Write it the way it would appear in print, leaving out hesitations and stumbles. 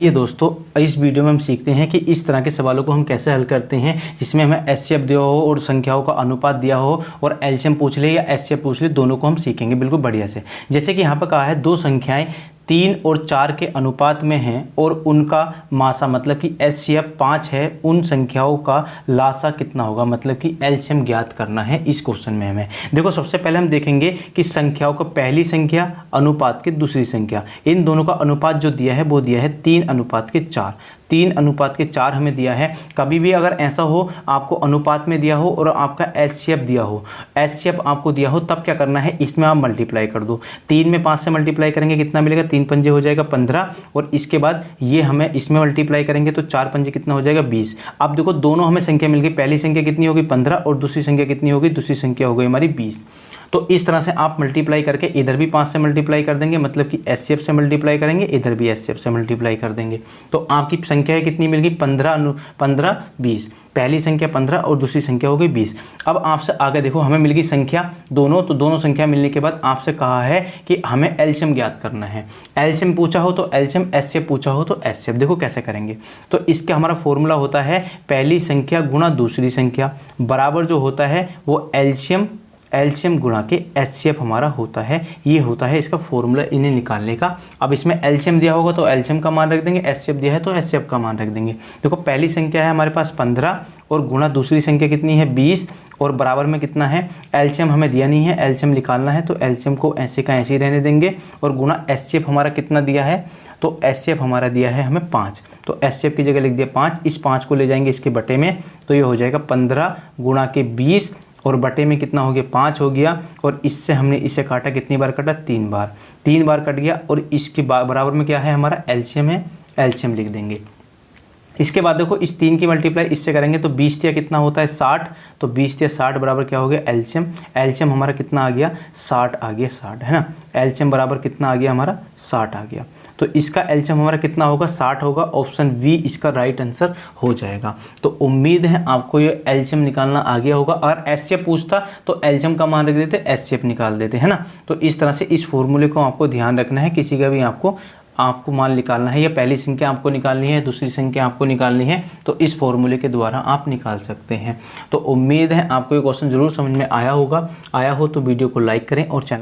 ये दोस्तों इस वीडियो में हम सीखते हैं कि इस तरह के सवालों को हम कैसे हल करते हैं जिसमें हमें एचसीएफ दिया हो और संख्याओं का अनुपात दिया हो और एलसीएम पूछ ले या एचसीएफ पूछ ले, दोनों को हम सीखेंगे बिल्कुल बढ़िया से। जैसे कि यहाँ पर कहा है दो संख्याएं 3 और 4 के अनुपात में हैं और उनका मासा मतलब कि एचसीएफ 5 है, उन संख्याओं का लासा कितना होगा, मतलब कि एलसीएम ज्ञात करना है इस क्वेश्चन में हमें। देखो सबसे पहले हम देखेंगे कि संख्याओं का पहली संख्या अनुपात की दूसरी संख्या, इन दोनों का अनुपात जो दिया है वो दिया है 3:4। 3:4 हमें दिया है। कभी भी अगर ऐसा हो आपको अनुपात में दिया हो और आपका एचसीएफ दिया हो, एचसीएफ आपको दिया हो, तब क्या करना है, इसमें आप मल्टीप्लाई कर दो। 3 में 5 से मल्टीप्लाई करेंगे कितना मिलेगा, 3 पंजे हो जाएगा 15 और इसके बाद ये हमें इसमें मल्टीप्लाई करेंगे तो 4 पंजे कितना हो जाएगा 20। अब देखो दोनों हमें संख्या मिल गई, पहली संख्या कितनी होगी 15 और दूसरी संख्या कितनी होगी, दूसरी संख्या हो गई हमारी 20। तो इस तरह से आप मल्टीप्लाई करके इधर भी 5 से मल्टीप्लाई कर देंगे, मतलब कि एचसीएफ से मल्टीप्लाई करेंगे, इधर भी एचसीएफ से मल्टीप्लाई कर देंगे। तो आपकी संख्या कितनी मिल गई 15 20, पहली संख्या 15 और दूसरी संख्या हो गई 20। अब आपसे आगे देखो हमें मिल गई संख्या दोनों, तो दोनों संख्या मिलने के बाद आपसे कहा है कि हमें एलसीएम ज्ञात करना है। एलसीएम पूछा हो तो एलसीएम, एचसीएफ पूछा हो तो एचसीएफ। देखो कैसे करेंगे, तो इसका हमारा फॉर्मूला होता है पहली संख्या गुणा दूसरी संख्या बराबर जो होता है वो एलसीएम गुणा के एचसीएफ हमारा होता है। ये होता है इसका फॉर्मूला इन्हें निकालने का। अब इसमें एलसीएम दिया होगा तो एलसीएम का मान रख देंगे, एचसीएफ दिया है तो एचसीएफ का मान रख देंगे। देखो पहली संख्या है हमारे पास 15 और गुणा दूसरी संख्या कितनी है 20 और बराबर में कितना है, एलसीएम हमें दिया नहीं है, एलसीएम निकालना है तो एलसीएम को ऐसे का ऐसे ही रहने देंगे और गुणा एचसीएफ हमारा कितना दिया है, तो एचसीएफ हमारा दिया है हमें 5, तो एचसीएफ की जगह लिख दिया 5। इस 5 को ले जाएंगे इसके बटे में तो ये हो जाएगा 15 गुणा के 20 और बटे में कितना हो गया 5 हो गया और इससे हमने इसे काटा, कितनी बार काटा 3 बार, 3 बार कट गया और इसके बराबर में क्या है हमारा एलसीएम है, एलसीएम लिख देंगे। इसके बाद देखो इस 3 की मल्टीप्लाई इससे करेंगे तो 20 तिया कितना होता है 60, तो 20 तिया 60 बराबर क्या हो गया एलसीएम, एलसीएम हमारा कितना आ गया 60 आ गया, 60 है ना, एलसीएम बराबर कितना आ गया हमारा 60 आ गया। तो इसका एलसीएम हमारा कितना होगा 60 होगा, ऑप्शन बी इसका राइट आंसर हो जाएगा। तो उम्मीद है आपको ये एलसीएम निकालना आ गया होगा। अगर एचसीएफ पूछता तो एलसीएम का मान रख देते, एचसीएफ निकाल देते, है ना। तो इस तरह से इस फॉर्मूले को आपको ध्यान रखना है, किसी का भी आपको मान निकालना है या पहली संख्या आपको निकालनी है, दूसरी संख्या आपको निकालनी है, तो इस फॉर्मूले के द्वारा आप निकाल सकते हैं। तो उम्मीद है आपको ये क्वेश्चन जरूर समझ में आया होगा। आया हो तो वीडियो को लाइक करें और चैनल